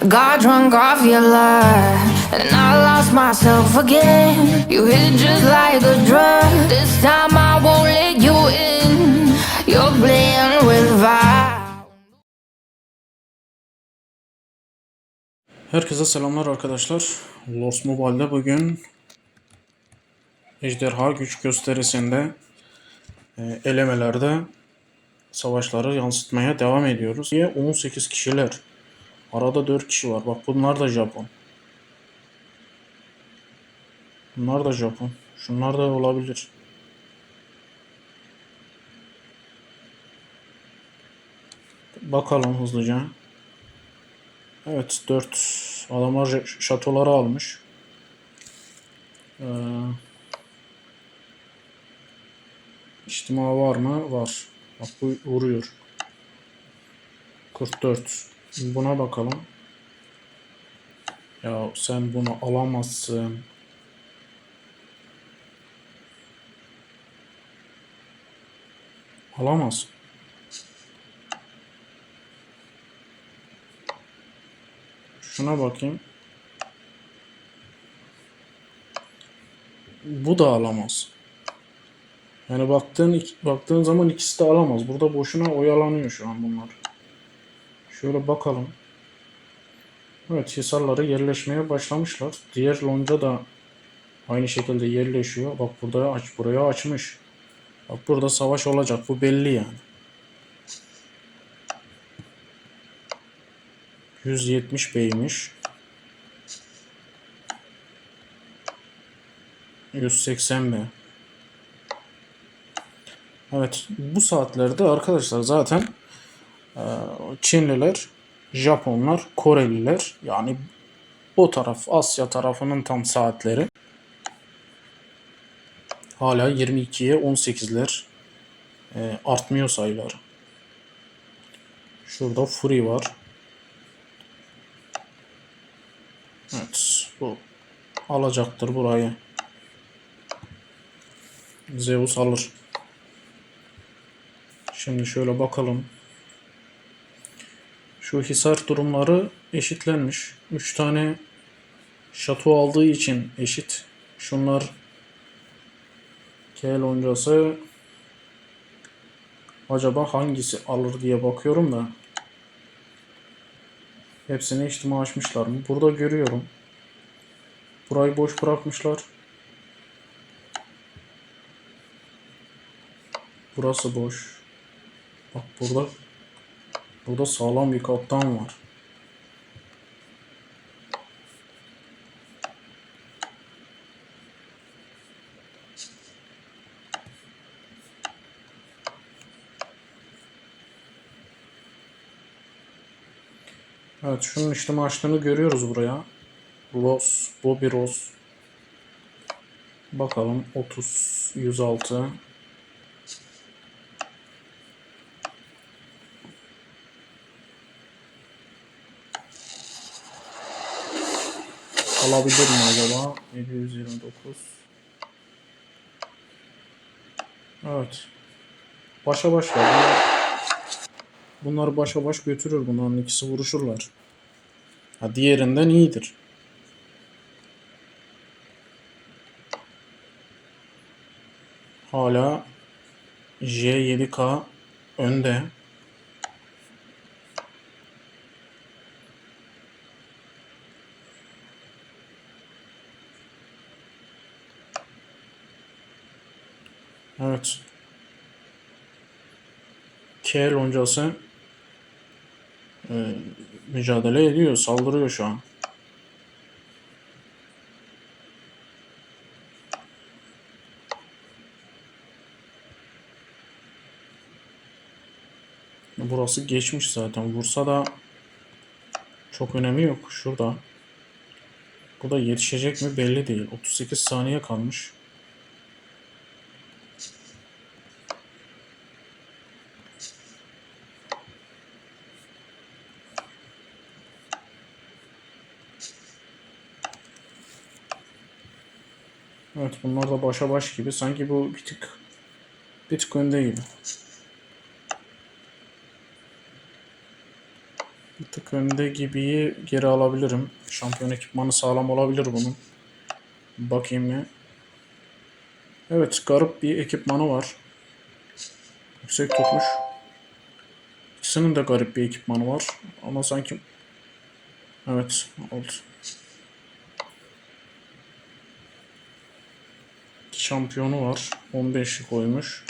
Got drunk off your love, and I lost myself again. You hit just like a drug. This time I won't let you in. You're playing with fire. Herkese selamlar arkadaşlar. Lost Mobile'de bugün ejderha güç gösterisinde elemelerde savaşları yansıtmaya devam ediyoruz. 18 kişiler. Arada 4 kişi var. Bak bunlar da Japon. Bunlar da Japon. Şunlar da olabilir. Bakalım hızlıca. Evet 4 adamlar şatoları almış. İçtima var mı? Var. Bak bu vuruyor. 44. Buna bakalım. Ya sen bunu alamazsın. Alamaz. Şuna bakayım. Bu da alamaz. Yani baktığın zaman ikisi de alamaz. Burada boşuna oyalanıyor şu an bunlar. Şöyle bakalım. Evet, hisarları yerleşmeye başlamışlar. Diğer lonca da aynı şekilde yerleşiyor. Bak burada buraya açmış. Bak burada savaş olacak. Bu belli yani. 170 beymiş. 180 B. Evet, bu saatlerde arkadaşlar zaten Çinliler, Japonlar, Koreliler, yani o taraf Asya tarafının tam saatleri hala 22'ye 18'ler, artmıyor sayıları. Şurada Fury var. Evet, bu alacaktır burayı. Zeus alır. Şimdi şöyle bakalım. Şu hisar durumları eşitlenmiş. 3 tane şato aldığı için eşit. Şunlar K loncası acaba hangisi alır diye bakıyorum da hepsini içtima açmışlar mı? Burada görüyorum. Burayı boş bırakmışlar. Burası boş. Bak burada sağlam bir kaptan var. Evet, şunun işlemi açtığını görüyoruz buraya. Bobby Ross. Bakalım 30, 106. Alabilir mi acaba? 729. Evet. Başa baş var. Bunlar başa baş götürür. Bunların ikisi vuruşurlar. Ha, diğerinden iyidir. Hala J7K önde. Evet. K loncası mücadele ediyor. Saldırıyor şu an. Burası geçmiş zaten. Vursa da çok önemi yok. Şurada. Bu da yetişecek mi belli değil. 38 saniye kalmış. Evet, bunlar da başa baş gibi. Sanki bu bir tık önde gibi. Bir tık Fönde gibiyi geri alabilirim. Şampiyon ekipmanı sağlam olabilir bunun. Bakayım mı? Evet, garip bir ekipmanı var. Yüksek tutmuş. İkisinin de garip bir ekipmanı var. Ama sanki... Evet, oldu. Şampiyonu var. 15'lik koymuş.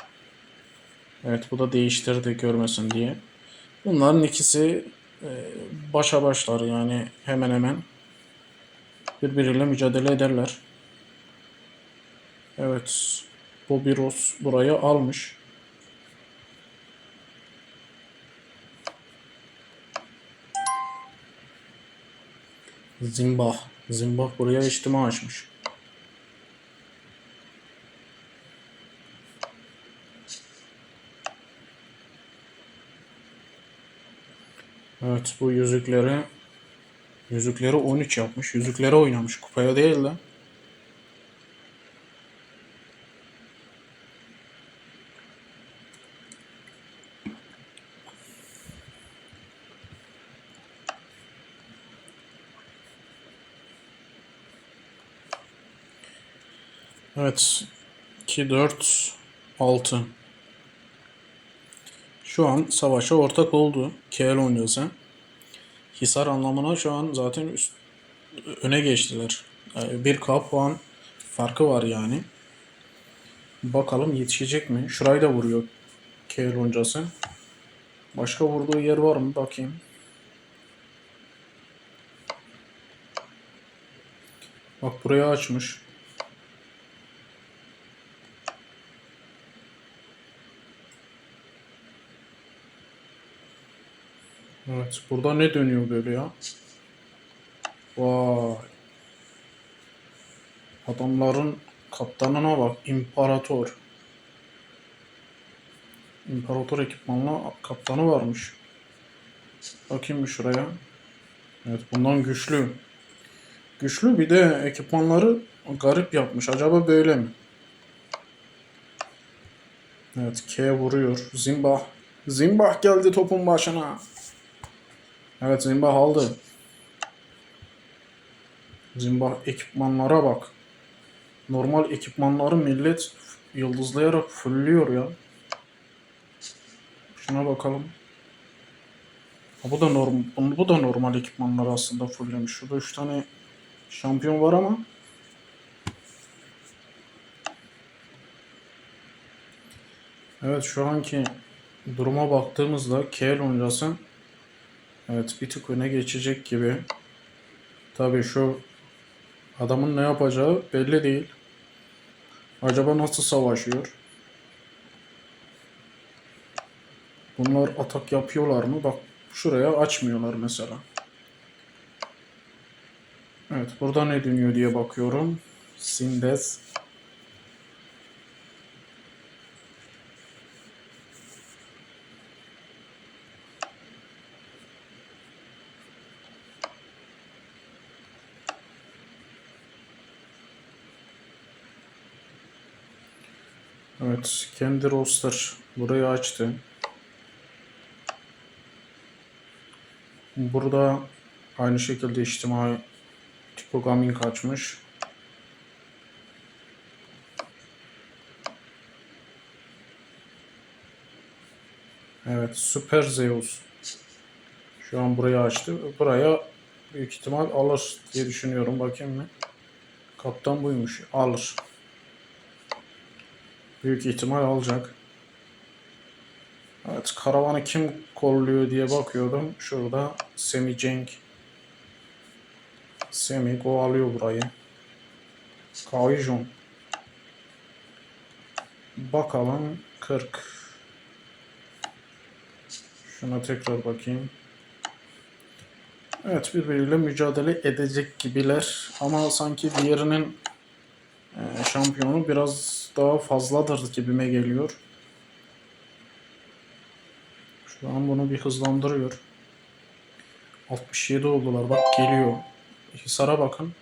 Evet, bu da değiştirdi görmesin diye. Bunların ikisi başa başlar yani hemen hemen birbiriyle mücadele ederler. Evet, Bobby Ross burayı almış. Zimbah. Zimbah buraya içtima açmış. Evet, bu yüzükleri 13 yapmış. Yüzükleri oynamış. Kupaya değil de. Evet. 2, 4, 6. Şu an savaşa ortak oldu. KL oynuyorsa. Hisar anlamına şu an zaten öne geçtiler. Bir K puan farkı var yani. Bakalım yetişecek mi? Şurayı da vuruyor KL oyuncusu. Başka vurduğu yer var mı? Bakayım. Bak buraya açmış. Evet. Burada ne dönüyor böyle ya? Vay. Adamların kaptanına bak. İmparator. İmparator ekipmanla kaptanı varmış. Bakayım bir şuraya. Evet, bundan güçlü. Güçlü, bir de ekipmanları garip yapmış. Acaba böyle mi? Evet, K vuruyor. Zimbah. Zimbah geldi topun başına. Evet, Zimbah aldı. Zimbah ekipmanlara bak. Normal ekipmanları millet yıldızlayarak fullüyor ya. Şuna bakalım. Ha, bu da normal ekipmanlar aslında fulllemiş. Şurada 3 tane şampiyon var ama evet, şu anki duruma baktığımızda KL oyuncusu evet bir tık öne geçecek gibi. Tabii şu adamın ne yapacağı belli değil. Acaba nasıl savaşıyor? Bunlar atak yapıyorlar mı? Bak şuraya açmıyorlar mesela. Evet, burada ne dönüyor diye bakıyorum. Sindez. Evet, kendi roster burayı açtı. Burada aynı şekilde içtimai Tipo Gaming açmış. Evet, Super Zeus şu an burayı açtı. Buraya büyük ihtimal alır diye düşünüyorum. Bakayım mı? Kaptan buymuş. Alır. Büyük ihtimal alacak. Evet, karavanı kim kolluyor diye bakıyordum. Şurada Semi Cenk. Semi o alıyor burayı. Kaijon. Bakalım 40. Şuna tekrar bakayım. Evet, birbiriyle mücadele edecek gibiler. Ama sanki diğerinin şampiyonu biraz daha fazladır gibime geliyor. Şu an bunu bir hızlandırıyor. 67 oldular. Bak geliyor. Hisar'a bakın.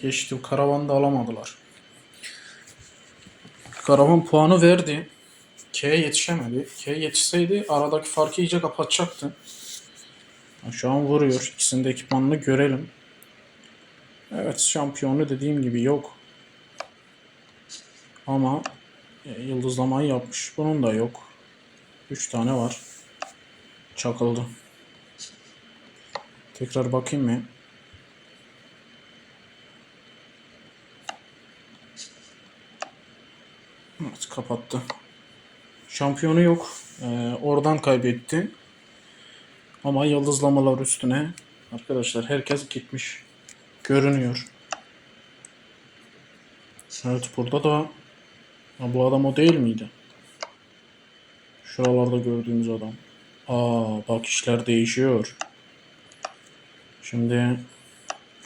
Geçti. Karavanı da alamadılar. Karavan puanı verdi. K'ye yetişemedi. K'ye yetişseydi aradaki farkı iyice kapatacaktı. Şu an vuruyor. İkisinin de ekipmanını görelim. Evet, şampiyonu dediğim gibi yok. Ama yıldızlamayı yapmış. Bunun da yok. 3 tane var. Çakıldı. Tekrar bakayım mı? Evet, kapattı. Şampiyonu yok. Oradan kaybetti. Ama yıldızlamalar üstüne arkadaşlar herkes gitmiş. Görünüyor. Evet, burada da bu adam o değil miydi? Şuralarda gördüğümüz adam. Bak işler değişiyor. Şimdi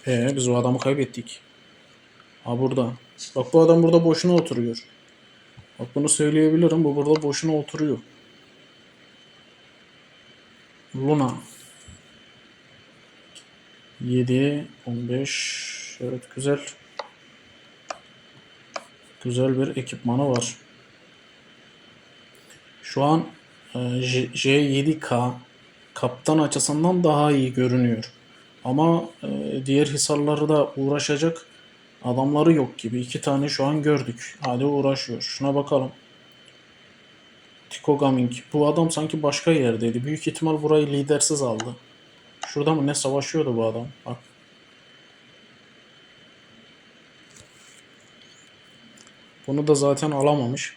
biz o adamı kaybettik. Burada. Bak bu adam burada boşuna oturuyor. Bak bunu söyleyebilirim. Bu burada boşuna oturuyor. Luna. 7, 15. Evet, güzel. Güzel bir ekipmanı var. Şu an J7K kaptan açısından daha iyi görünüyor. Ama diğer hisarları da uğraşacak adamları yok gibi. 2 tane şu an gördük. Hadi uğraşıyor. Şuna bakalım. Tycho Gaming. Bu adam sanki başka yerdeydi. Büyük ihtimal burayı lidersiz aldı. Şurada mı ne savaşıyordu bu adam? Bak. Bunu da zaten alamamış.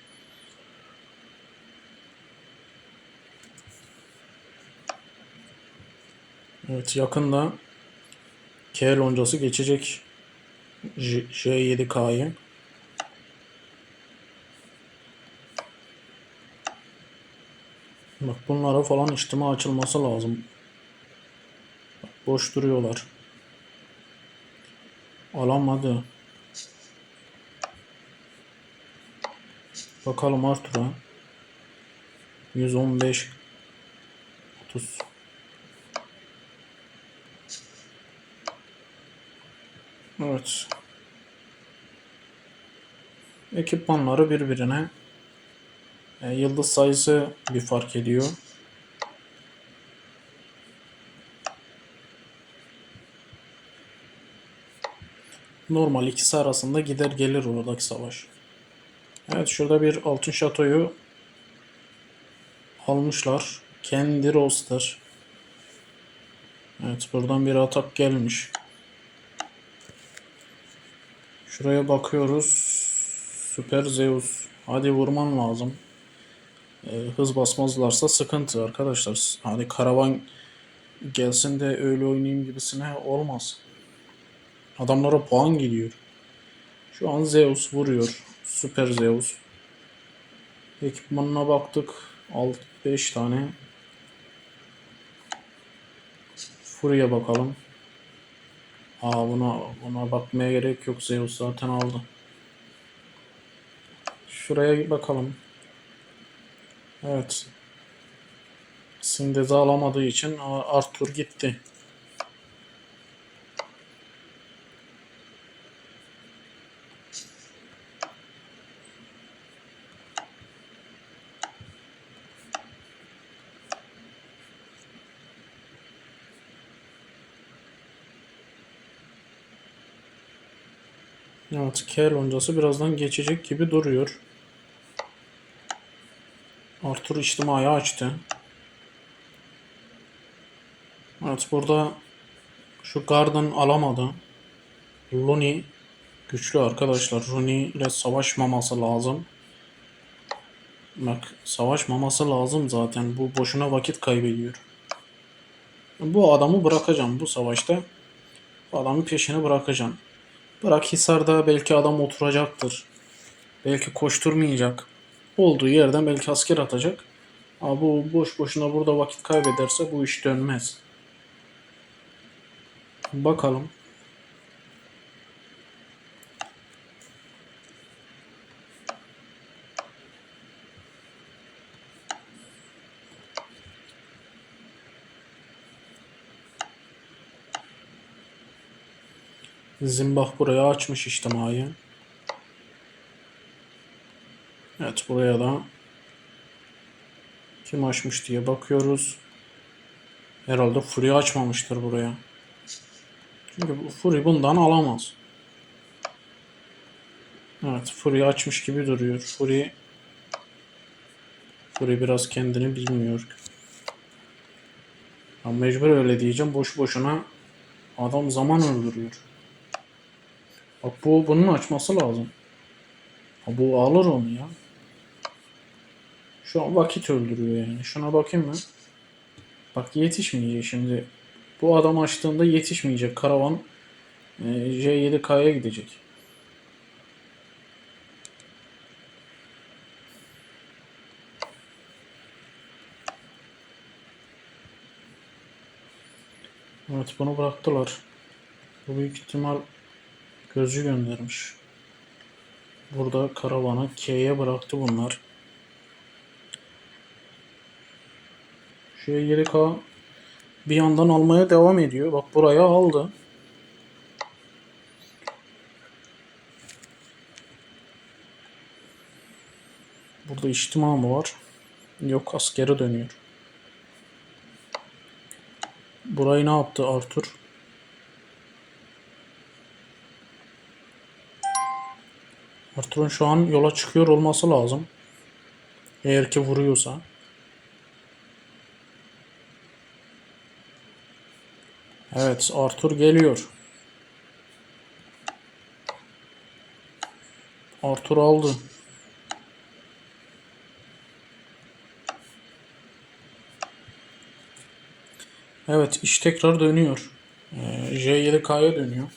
Evet, yakında K loncası geçecek J7K'yı. Bak bunlara falan içtima açılması lazım. Bak, boş duruyorlar. Alamadı. Bakalım Arthur'a. 115 30. Evet. Ekipmanları birbirine yıldız sayısı bir fark ediyor. Normal ikisi arasında gider gelir oradaki savaş. Evet, şurada bir altın şatoyu almışlar. Kendi roster. Evet, buradan bir atak gelmiş. Şuraya bakıyoruz. Süper Zeus. Hadi vurman lazım. Hız basmazlarsa sıkıntı arkadaşlar. Hani karavan gelsin de öyle oynayayım gibisine olmaz. Adamlara puan gidiyor. Şu an Zeus vuruyor. Süper Zeus. Ekipmanına baktık. 5 tane. Fury'e bakalım. Buna bakmaya gerek yok. Zeus zaten aldı. Şuraya bakalım. Evet. Sindez'i alamadığı için Arthur gitti. Evet, K loncası birazdan geçecek gibi duruyor. Arthur içtimai açtı. Evet, burada şu Garden alamadı. Looney güçlü arkadaşlar. Rooney ile savaşmaması lazım. Bak, savaşmaması lazım zaten. Bu boşuna vakit kaybediyor. Bu adamı bırakacağım bu savaşta. Bu adamın peşini bırakacağım. Bırak Hisar'da belki adam oturacaktır. Belki koşturmayacak. Olduğu yerden belki asker atacak. Ama bu boş boşuna burada vakit kaybederse bu iş dönmez. Bakalım. Zimbah buraya açmış içtimai. Evet, buraya da Kim açmış diye bakıyoruz. Herhalde Fury açmamıştır buraya. Çünkü Fury bundan alamaz. Evet, Fury açmış gibi duruyor. Fury biraz kendini bilmiyor. Ya mecbur öyle diyeceğim. Boş boşuna adam zaman öldürüyor. Bak bunun açması lazım. Ha, bu alır onu ya. Şu an vakit öldürüyor yani. Şuna bakayım mı? Bak yetişmeyecek şimdi. Bu adam açtığında yetişmeyecek. Karavan J7K'ya gidecek. Evet, bunu bıraktılar. Bu büyük ihtimal gözcü göndermiş. Burada karavanı K'ye bıraktı bunlar. J7K bir yandan almaya devam ediyor. Bak buraya aldı. Burada içtima mı var? Yok, askere dönüyor. Burayı ne yaptı Arthur? Arthur'un şu an yola çıkıyor olması lazım. Eğer ki vuruyorsa. Evet, Arthur geliyor. Arthur aldı. Evet, iş tekrar dönüyor. J7K'ya dönüyor.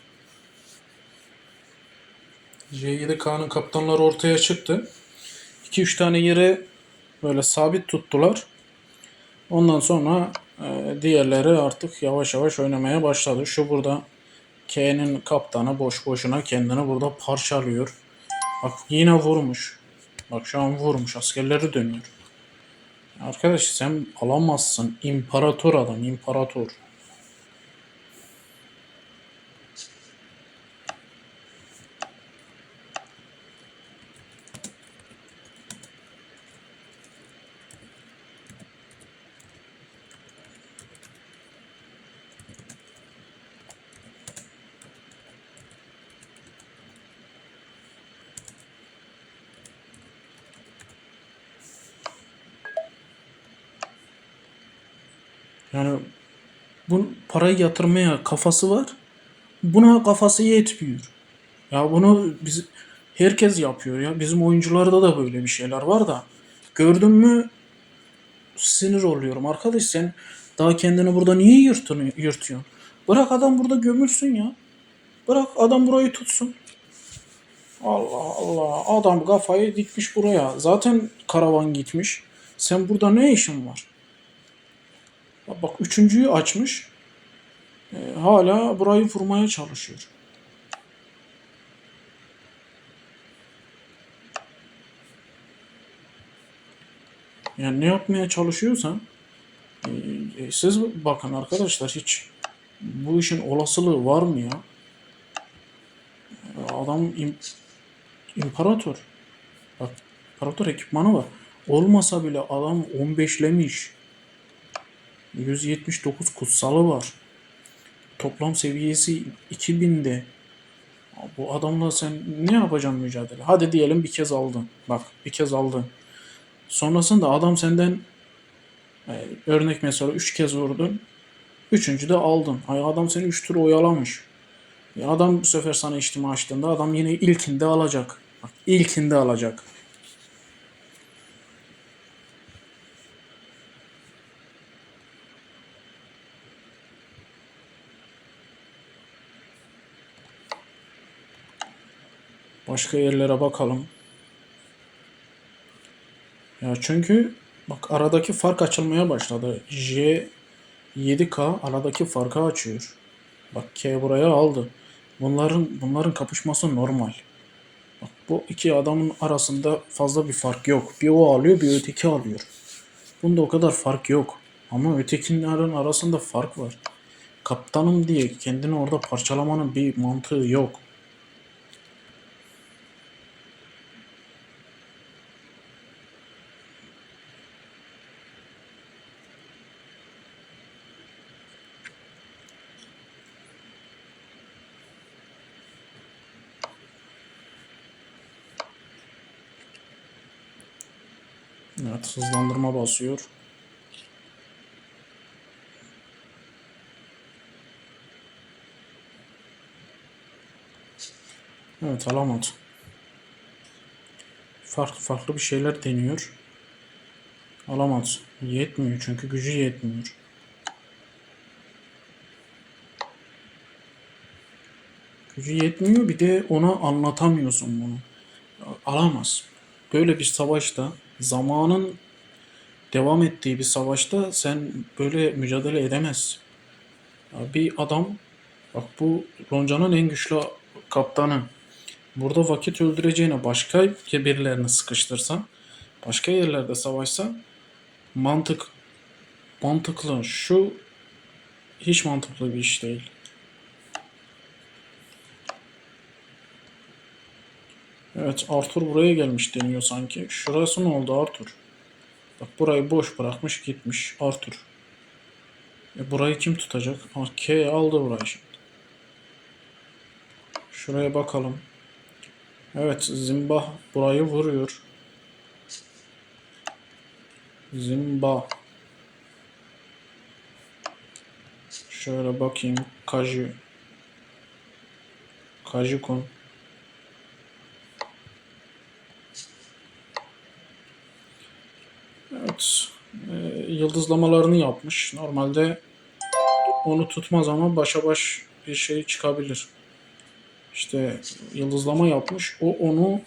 J7K'nın kaptanları ortaya çıktı. 2-3 tane yere böyle sabit tuttular. Ondan sonra diğerleri artık yavaş yavaş oynamaya başladı. Şu burada K'nin kaptanı boş boşuna kendini burada parçalıyor. Bak yine vurmuş. Bak şu an vurmuş. Askerleri dönüyor. Arkadaş sen alamazsın. İmparator adam. İmparator. Yani bu parayı yatırmaya kafası var. Buna kafası yetmiyor. Ya bunu herkes yapıyor ya. Bizim oyuncularda da böyle bir şeyler var da. Gördün mü sinir oluyorum. Arkadaş sen daha kendini burada niye yırtıyorsun? Bırak adam burada gömülsün ya. Bırak adam burayı tutsun. Allah Allah. Adam kafayı dikmiş buraya. Zaten karavan gitmiş. Sen burada ne işin var? Bak üçüncüyü açmış. Hala burayı vurmaya çalışıyor. Yani ne yapmaya çalışıyorsan siz bakın arkadaşlar hiç bu işin olasılığı var mı ya? Adam imparator. Bak imparator ekipmanı var. Olmasa bile adam 15'lemiş. 179 kutsalı var. Toplam seviyesi 2000'de. Bu adamla sen ne yapacaksın mücadele? Hadi diyelim bir kez aldın. Bak bir kez aldın. Sonrasında adam senden örnek mesela 3 kez vurdun. Üçüncü de aldın. Ay adam seni 3 tur oyalamış. Adam bu sefer sana içtima açtığında adam yine ilkinde alacak. Bak ilkinde alacak. Başka yerlere bakalım. Ya çünkü bak aradaki fark açılmaya başladı. J7K aradaki farkı açıyor. Bak K buraya aldı. Bunların kapışması normal. Bak bu iki adamın arasında fazla bir fark yok. Bir o alıyor, bir öteki alıyor. Bunda o kadar fark yok. Ama ötekilerin arasında fark var. Kaptanım diye kendini orada parçalamanın bir mantığı yok. Evet, hızlandırma basıyor. Evet, alamadı. Farklı bir şeyler deniyor. Alamadı. Yetmiyor çünkü gücü yetmiyor. Gücü yetmiyor, bir de ona anlatamıyorsun bunu. Alamaz. Böyle bir savaşta, zamanın devam ettiği bir savaşta sen böyle mücadele edemezsin. Ya bir adam, bak bu Lonca'nın en güçlü kaptanı. Burada vakit öldüreceğine başka birilerini sıkıştırsan, başka yerlerde savaşsan mantıklı. Şu hiç mantıklı bir iş değil. Evet, Arthur buraya gelmiş deniyor sanki. Şurası ne oldu Arthur? Bak burayı boş bırakmış gitmiş Arthur. Burayı kim tutacak? K aldı burayı şimdi. Şuraya bakalım. Evet, Zimbah burayı vuruyor. Zimbah. Şöyle bakayım. Kajikon. Evet. Yıldızlamalarını yapmış. Normalde onu tutmaz ama başa baş bir şey çıkabilir. İşte yıldızlama yapmış. O onu,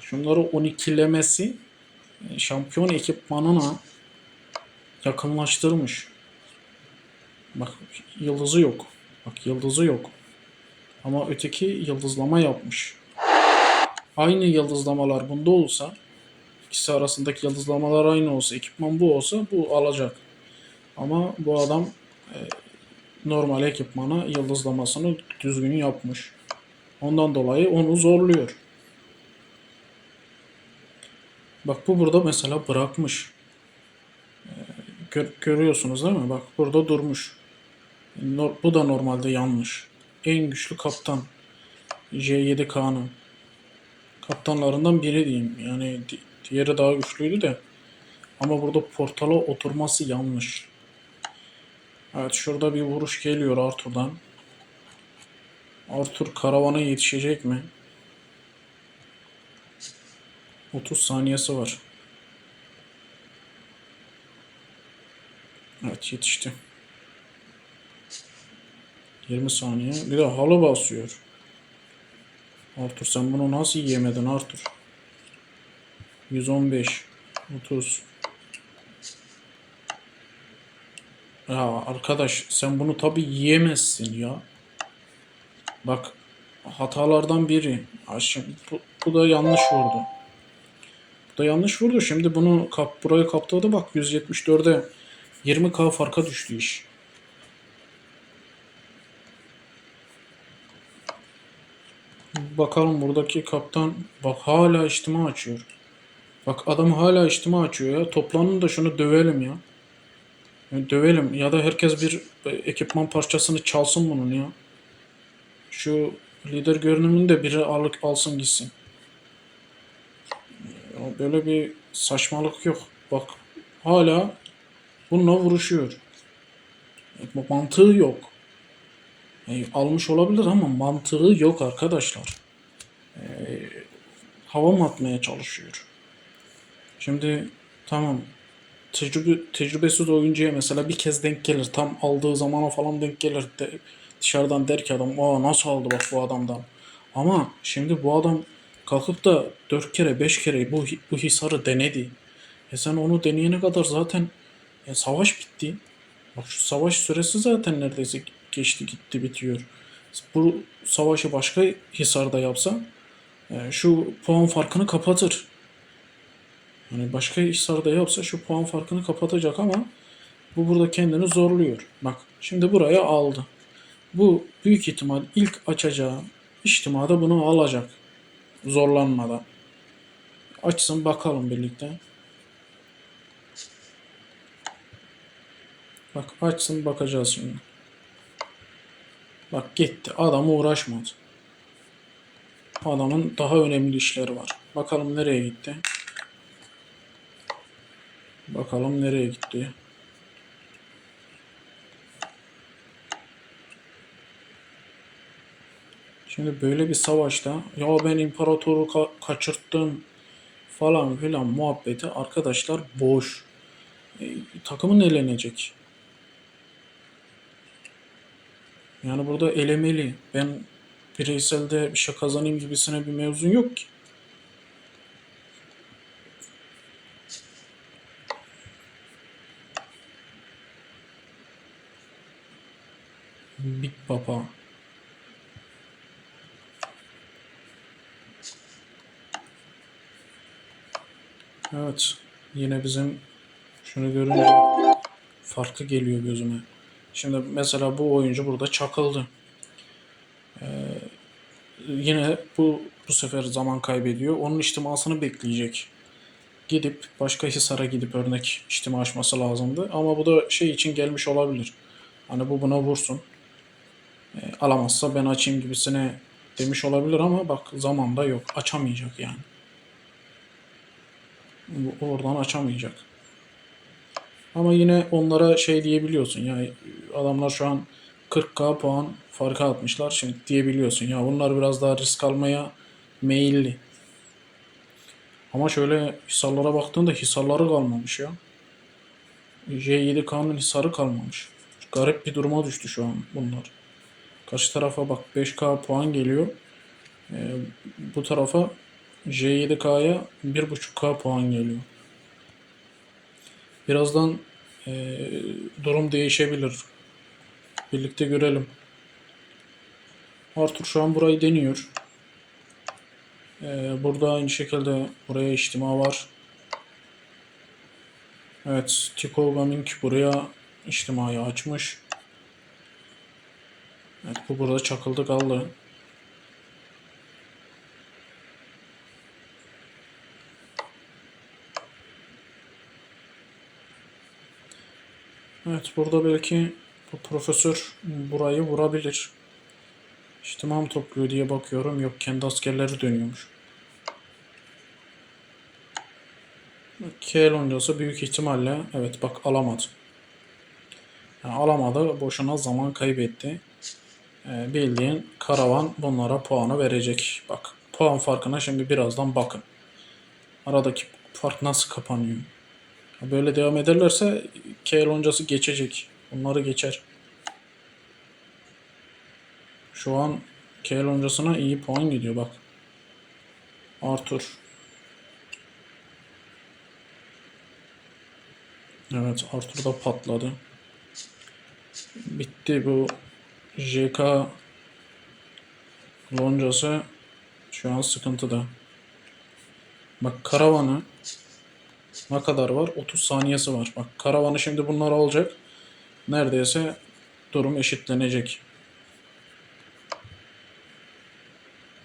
şunları 12'lemesi şampiyon ekipmanına yakınlaştırmış. Bak yıldızı yok. Bak yıldızı yok. Ama öteki yıldızlama yapmış. Aynı yıldızlamalar bunda olsa, ikisi arasındaki yıldızlamalar aynı olsa, ekipman bu olsa bu alacak. Ama bu adam normal ekipmana yıldızlamasını düzgün yapmış. Ondan dolayı onu zorluyor. Bak bu burada mesela bırakmış. Görüyorsunuz değil mi? Bak burada durmuş. Bu da normalde yanlış. En güçlü kaptan J7K'nın kaptanlarından biri diyeyim. Yani diğeri daha güçlüydü de. Ama burada portala oturması yanlış. Evet, şurada bir vuruş geliyor Arthur'dan. Arthur karavana yetişecek mi? 30 saniyesi var. Evet, yetişti. 20 saniye. Bir de halı basıyor. Arthur sen bunu nasıl yiyemedin Arthur? 115. 30. Ya arkadaş sen bunu tabi yiyemezsin ya. Bak hatalardan biri. Bu da yanlış vurdu. Bu da yanlış vurdu. Şimdi bunu burayı kaptırdı bak 174'e 20K farka düştü iş. Bakalım buradaki kaptan bak hala içtima açıyor. Bak adam hala içtima açıyor ya. Toplanın da şunu dövelim ya. Yani dövelim ya da herkes bir ekipman parçasını çalsın bunun ya. Şu lider görünümünü de biri alsın gitsin. Ya böyle bir saçmalık yok. Bak hala bununla vuruşuyor. Mantığı yok. Almış olabilir ama mantığı yok arkadaşlar. Hava mı atmaya çalışıyor? Şimdi tamam, tecrübesiz oyuncuya mesela bir kez denk gelir. Tam aldığı zamana falan denk gelir. Dışarıdan der ki adam, aa nasıl aldı bak bu adamdan. Ama şimdi bu adam kalkıp da 4 kere 5 kere bu hisarı denedi. Sen onu deneyene kadar zaten savaş bitti. Bak şu savaş süresi zaten neredeyse geçti gitti bitiyor. Bu savaşı başka hisarda yapsa şu puan farkını kapatır. Yani başka hisarda yapsa şu puan farkını kapatacak ama bu burada kendini zorluyor. Bak şimdi buraya aldı. Bu büyük ihtimal ilk açacağı içtimada bunu alacak. Zorlanmadan. Açsın bakalım birlikte. Bak açsın bakacağız şimdi. Bak gitti. Adamı uğraşmadı. Adamın daha önemli işleri var. Bakalım nereye gitti. Bakalım nereye gitti. Şimdi böyle bir savaşta ya ben imparatoru kaçırttım falan filan muhabbeti arkadaşlar boş. Takımın elenecek. Yani burada elemeli. Ben bireyselde bir şey kazanayım gibisine bir mevzun yok ki. Big Papa. Evet. Yine bizim şunu görünce farklı geliyor gözüme. Şimdi mesela bu oyuncu burada çakıldı. Yine bu sefer zaman kaybediyor. Onun içtimasını bekleyecek. Gidip başka Hisar'a gidip örnek içtima açması lazımdı. Ama bu da şey için gelmiş olabilir. Hani bu buna vursun. Alamazsa ben açayım gibisine demiş olabilir ama bak zaman da yok. Açamayacak yani. Oradan açamayacak. Ama yine onlara şey diyebiliyorsun. Yani adamlar şu an 40k puan farka atmışlar. Şimdi diyebiliyorsun ya bunlar biraz daha risk almaya meyilli. Ama şöyle hisarlara baktığında hisarları kalmamış ya. J7K'nın hisarı kalmamış. Garip bir duruma düştü şu an bunlar. Karşı tarafa bak 5k puan geliyor. Ee, Bu tarafa J7K'ya 1.5k puan geliyor. Birazdan durum değişebilir. Birlikte görelim. Arthur şu an burayı deniyor. Burada aynı şekilde buraya içtima var. Evet, Tycho Gaming buraya içtimayı açmış. Evet, bu burada çakıldı kaldı. Evet, burada belki bu profesör burayı vurabilir. İçtima mı topluyor diye bakıyorum. Yok, kendi askerleri dönüyormuş. K loncası büyük ihtimalle evet bak alamadı. Yani alamadı. Boşuna zaman kaybetti. Bildiğin karavan bunlara puanı verecek. Bak puan farkına şimdi birazdan bakın. Aradaki fark nasıl kapanıyor. Böyle devam ederlerse K loncası geçecek. Bunları geçer. Şu an K loncasına iyi puan gidiyor bak. Arthur. Evet Arthur da patladı. Bitti bu JK loncası şu an sıkıntıda. Bak karavanı ne kadar var? 30 saniyesi var. Bak karavanı şimdi bunlar alacak. Neredeyse durum eşitlenecek.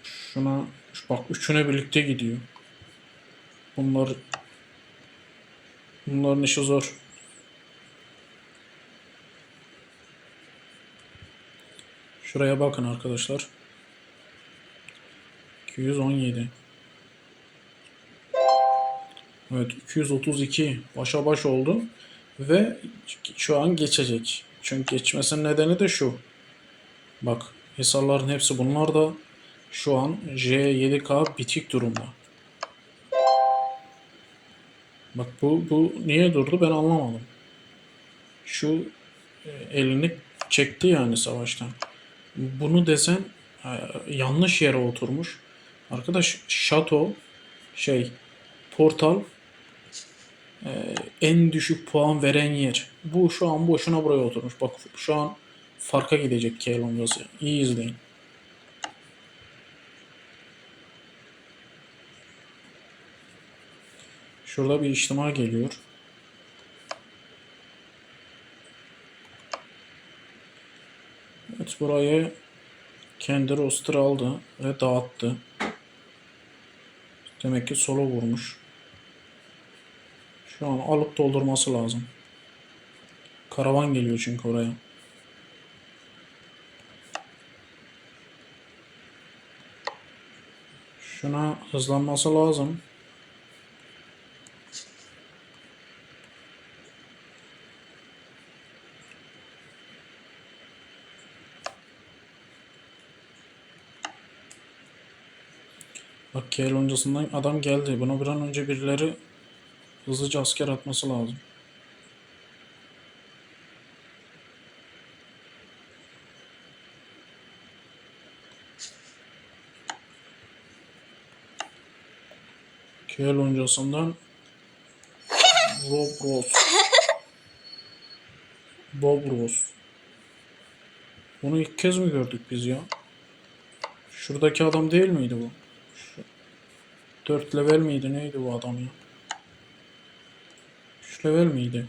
Şuna bak üçüne birlikte gidiyor. Bunların işi zor. Şuraya bakın arkadaşlar. 217. Evet 232 başa baş oldu ve şu an geçecek. Çünkü geçmesinin nedeni de şu. Bak hisarların hepsi bunlar da şu an J7K bitik durumda. Bak bu niye durdu ben anlamadım. Şu elini çekti yani savaştan. Bunu desen yanlış yere oturmuş. Arkadaş şato şey portal en düşük puan veren yer. Bu şu an boşuna buraya oturmuş. Bak şu an farka gidecek K loncası. İyi izleyin. Şurada bir içtima geliyor. Evet burayı kendi roster aldı ve dağıttı. Demek ki solo vurmuş. Şu an alıp doldurması lazım. Karavan geliyor çünkü oraya. Şuna hızlanması lazım. Bak K loncasından adam geldi. Buna bir an önce birileri hızlıca asker atması lazım. K loncasından Bobros. Bobros. Bunu ilk kez mi gördük biz ya? Şuradaki adam değil miydi bu? Şu 4 level miydi? Neydi bu adam ya? 3 level miydi?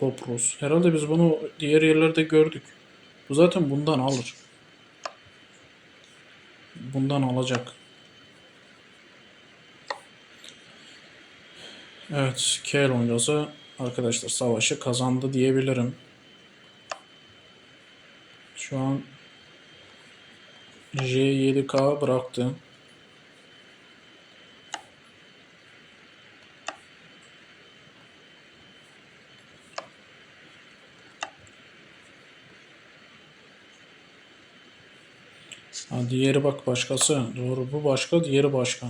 Bobros. Herhalde biz bunu diğer yerlerde gördük. Bu zaten bundan alır. Bundan alacak. Evet. K loncası arkadaşlar savaşı kazandı diyebilirim. Şu an J7K bıraktı. Ha, diğeri bak başkası. Doğru, bu başka, diğeri başka.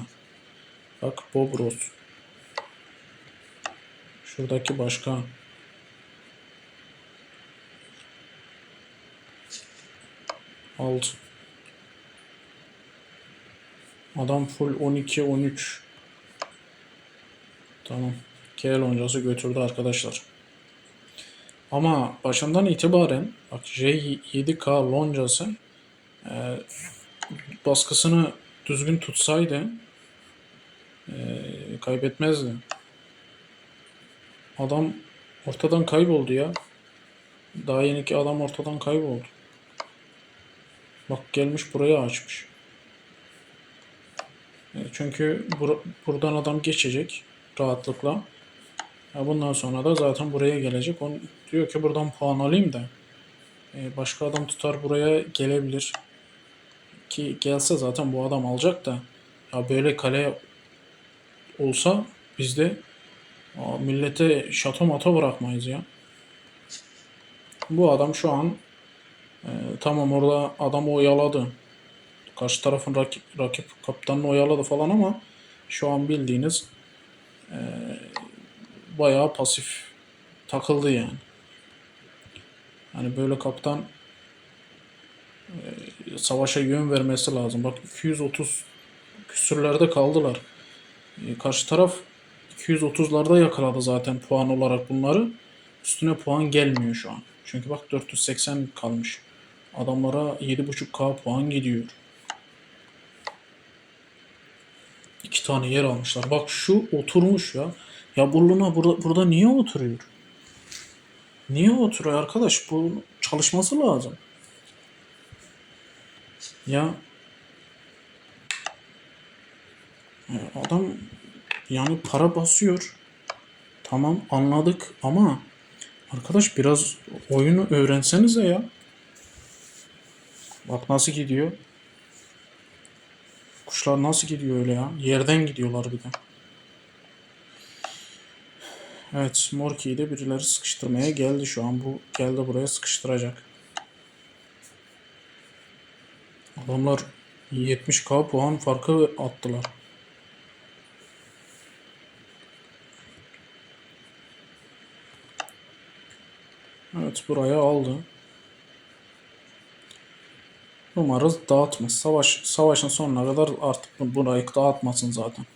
Bak Bobros. Şuradaki başka. Alt. Adam full 12 13. Tamam. K loncası götürdü arkadaşlar. Ama başından itibaren bak J7K loncası baskısını düzgün tutsaydı kaybetmezdi. Adam ortadan kayboldu ya. Daha yeniki adam ortadan kayboldu. Bak gelmiş buraya açmış. Çünkü buradan adam geçecek rahatlıkla. Bundan sonra da zaten buraya gelecek. On diyor ki buradan puan alayım da başka adam tutar buraya gelebilir. Ki gelse zaten bu adam alacak da ya böyle kale olsa biz de millete şato mato bırakmayız ya. Bu adam şu an tamam orada adamı oyaladı. Karşı tarafın rakip kaptanını oyaladı falan ama şu an bildiğiniz bayağı pasif takıldı yani. Hani böyle kaptan savaşa yön vermesi lazım. Bak 230 küsürlerde kaldılar. Karşı taraf 230'larda yakaladı zaten puan olarak bunları. Üstüne puan gelmiyor şu an. Çünkü bak 480 kalmış. Adamlara 7.5K puan gidiyor. 2 tane yer almışlar. Bak şu oturmuş ya. Ya bu Luna burada niye oturuyor? Niye oturuyor arkadaş? Bu çalışması lazım. Ya adam yani para basıyor. Tamam anladık ama arkadaş biraz oyunu öğrensenize ya. Bak nasıl gidiyor. Kuşlar nasıl gidiyor öyle ya. Yerden gidiyorlar bir de. Evet Morki'yi de birileri sıkıştırmaya geldi şu an. Bu geldi buraya sıkıştıracak. Adamlar 70K puan farkı attılar. Evet buraya aldı. Umarız dağıtmaz. Savaşın sonuna kadar artık burayı dağıtmasın zaten.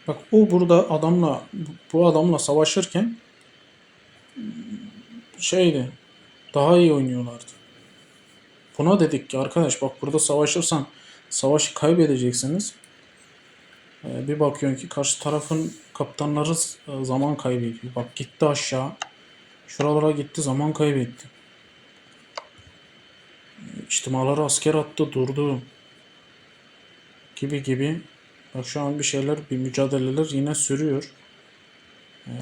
Bak o burada bu adamla savaşırken şeydi daha iyi oynuyorlardı. Buna dedik ki arkadaş bak burada savaşırsan savaşı kaybedeceksiniz. Bir bakıyorsun ki karşı tarafın kaptanları zaman kaybediyor. Bak gitti aşağı. Şuralara gitti zaman kaybetti. İçtimaları asker attı durdu. Gibi. Bak şu an bir mücadeleler yine sürüyor.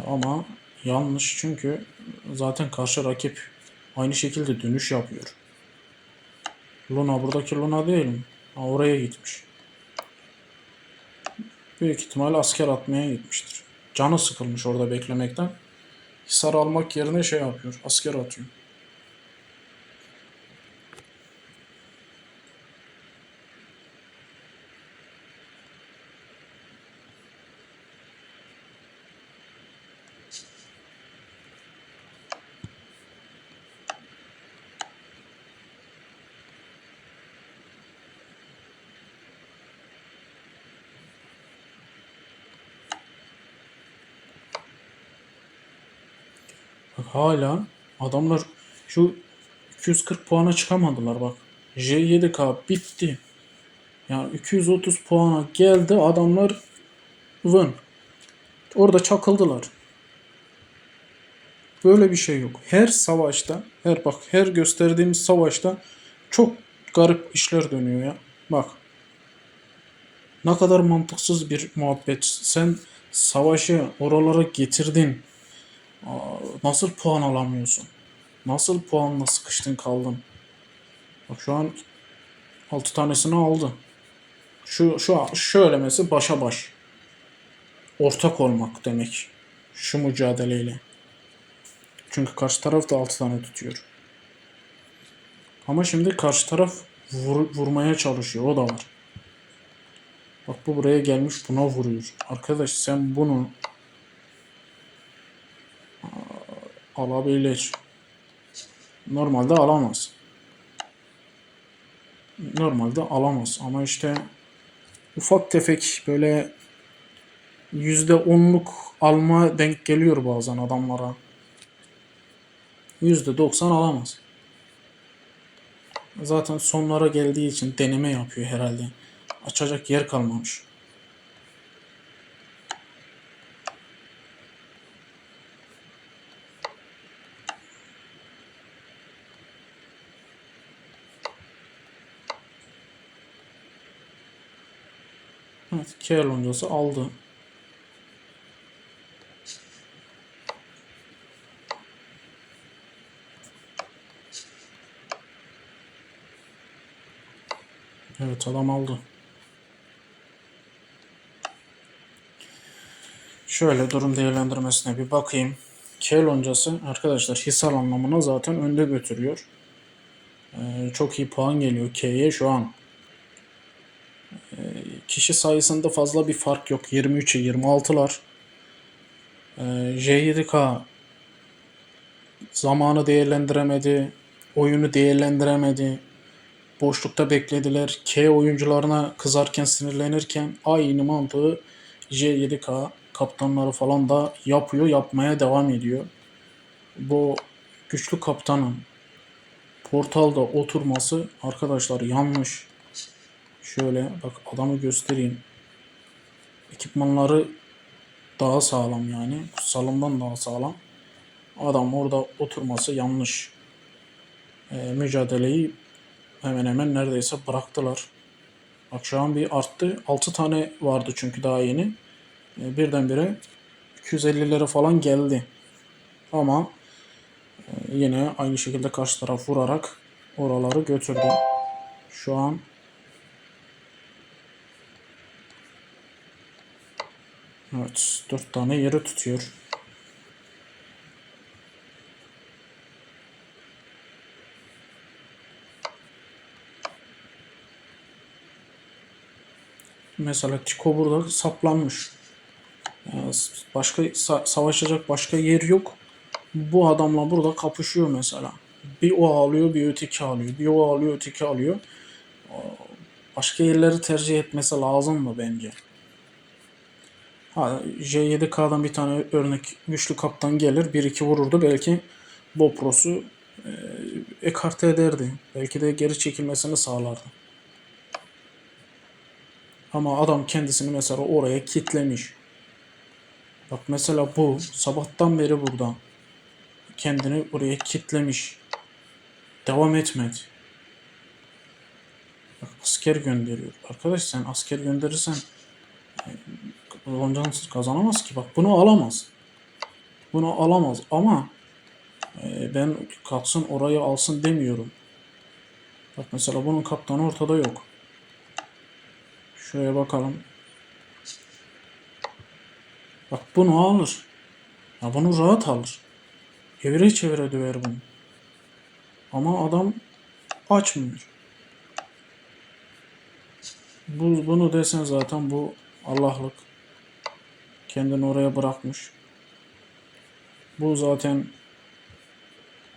Ama yanlış çünkü zaten karşı rakip aynı şekilde dönüş yapıyor. Luna buradaki Luna değil mi? Oraya gitmiş. Büyük ihtimal asker atmaya gitmiştir. Canı sıkılmış orada beklemekten. Hisar almak yerine şey yapıyor. Asker atıyor. Bak hala adamlar şu 240 puana çıkamadılar bak. J7K bitti. Yani 230 puana geldi adamlar win. Orada çakıldılar. Böyle bir şey yok. Her savaşta, her gösterdiğimiz savaşta çok garip işler dönüyor ya. Bak. Ne kadar mantıksız bir muhabbet. Sen savaşı oralara getirdin. Nasıl puan alamıyorsun? Nasıl puanla sıkıştın kaldın? Bak şu an 6 tanesini aldı. Şu söylemesi başa baş. Ortak olmak demek. Şu mücadeleyle. Çünkü karşı taraf da 6 tane tutuyor. Ama şimdi karşı taraf vurmaya çalışıyor. O da var. Bak bu buraya gelmiş buna vuruyor. Arkadaş sen bunu alabilir. Normalde alamaz. Normalde alamaz. Ama işte ufak tefek böyle %10'luk alma denk geliyor bazen adamlara. %90 alamaz. Zaten sonlara geldiği için deneme yapıyor herhalde. Açacak yer kalmamış. Evet, K loncası aldı. Evet adam aldı. Şöyle durum değerlendirmesine bir bakayım. K loncası arkadaşlar Hisar anlamına zaten önde götürüyor. Çok iyi puan geliyor K'ye şu an. Kişi sayısında fazla bir fark yok. 23'e 26'lar. J7K zamanı değerlendiremedi. Oyunu değerlendiremedi. Boşlukta beklediler. K oyuncularına kızarken sinirlenirken aynı mantığı J7K kaptanları falan da yapıyor. Yapmaya devam ediyor. Bu güçlü kaptanın portalda oturması arkadaşlar yanlış. Şöyle bak adamı göstereyim. Ekipmanları daha sağlam yani. Kutsalımdan daha sağlam. Adam orada oturması yanlış. Mücadeleyi hemen hemen neredeyse bıraktılar. Bak şu an bir arttı. 6 tane vardı çünkü daha yeni. Birdenbire 250'lere falan geldi. Ama yine aynı şekilde karşı taraf vurarak oraları götürdü. Şu an evet 4 tane yeri tutuyor. Mesela Tiko burada saplanmış. Yani başka savaşacak başka yer yok. Bu adamla burada kapışıyor mesela. Bir o alıyor, bir öteki alıyor. Bir o alıyor, öteki alıyor. Başka yerleri tercih etmesi lazım mı bence? Ha, J7K'dan bir tane örnek güçlü kaptan gelir. 1-2 vururdu. Belki Bopros'u ekarte ederdi. Belki de geri çekilmesini sağlardı. Ama adam kendisini mesela oraya kitlemiş. Bak mesela bu sabahtan beri burada. Kendini oraya kitlemiş. Devam etmedi. Bak asker gönderiyor. Arkadaş sen asker gönderirsen Loncansız kazanamaz ki. Bak bunu alamaz. Bunu alamaz ama ben kalksın orayı alsın demiyorum. Bak mesela bunun kaptanı ortada yok. Şuraya bakalım. Bak bunu alır. Ya bunu rahat alır. Evire çevire döver bunu. Ama adam açmıyor. Bunu desen zaten bu Allah'lık. Kendini oraya bırakmış. Bu zaten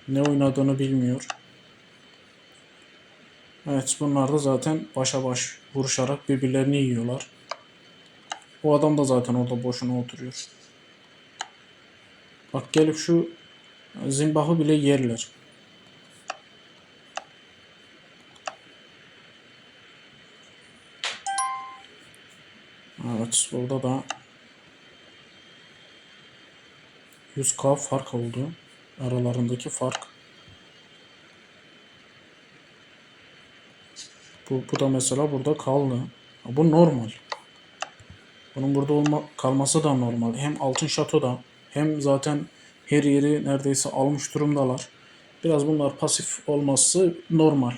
ne oynadığını bilmiyor. Evet, bunlar da zaten başa baş vuruşarak birbirlerini yiyorlar. O adam da zaten orada boşuna oturuyor. Bak gelip şu Zimbabwe bile yerler. Evet, burada da 100k fark oldu. Aralarındaki fark. Bu da mesela burada kaldı. Bu normal. Bunun burada kalması da normal. Hem altın şatoda hem zaten her yeri neredeyse almış durumdalar. Biraz bunlar pasif olması normal.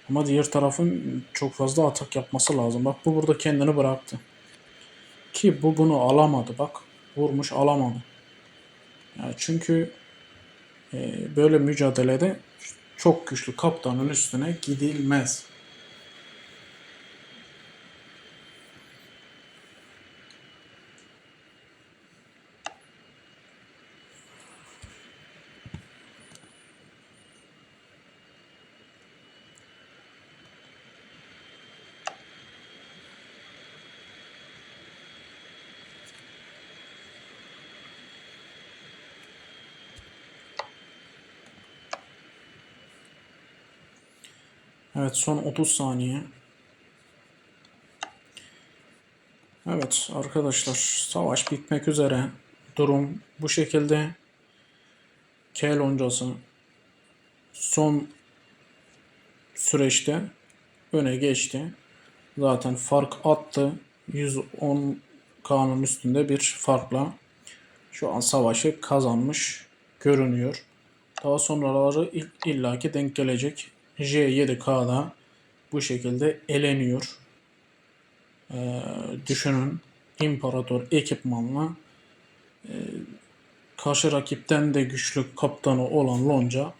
Ama diğer tarafın çok fazla atak yapması lazım. Bak bu burada kendini bıraktı. Ki bu bunu alamadı bak. Vurmuş alamadı. Yani çünkü böyle mücadelede çok güçlü kaptanın üstüne gidilmez. Evet, son 30 saniye. Evet arkadaşlar, savaş bitmek üzere. Durum bu şekilde. K loncası son süreçte öne geçti. Zaten fark attı. 110K'nın üstünde bir farkla şu an savaşı kazanmış görünüyor. Daha sonraları illaki denk gelecek. J7K'da bu şekilde eleniyor. Düşünün, imparator ekipmanla karşı rakipten de güçlü kaptanı olan Lonca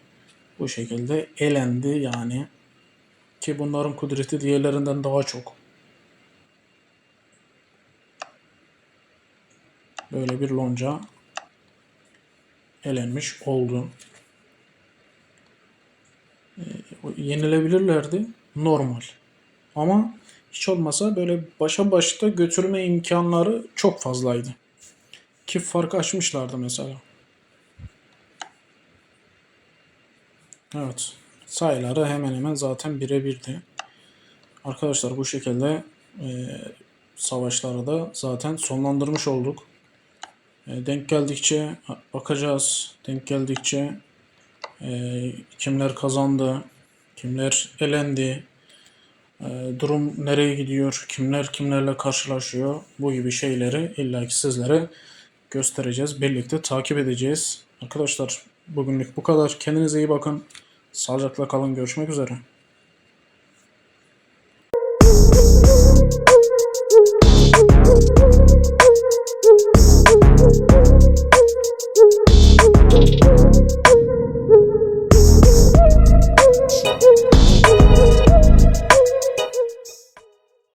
bu şekilde elendi yani. Ki bunların kudreti diğerlerinden daha çok. Böyle bir Lonca elenmiş oldu. Yenilebilirlerdi. Normal. Ama hiç olmasa böyle başa başta götürme imkanları çok fazlaydı. Ki fark açmışlardı mesela. Evet. Sayıları hemen hemen zaten birebirdi. Arkadaşlar bu şekilde savaşları da zaten sonlandırmış olduk. Denk geldikçe bakacağız. Denk geldikçe kimler kazandı, kimler elendi, durum nereye gidiyor, kimler kimlerle karşılaşıyor, bu gibi şeyleri illaki sizlere göstereceğiz. Birlikte takip edeceğiz. Arkadaşlar bugünlük bu kadar. Kendinize iyi bakın. Sağlıcakla kalın. Görüşmek üzere.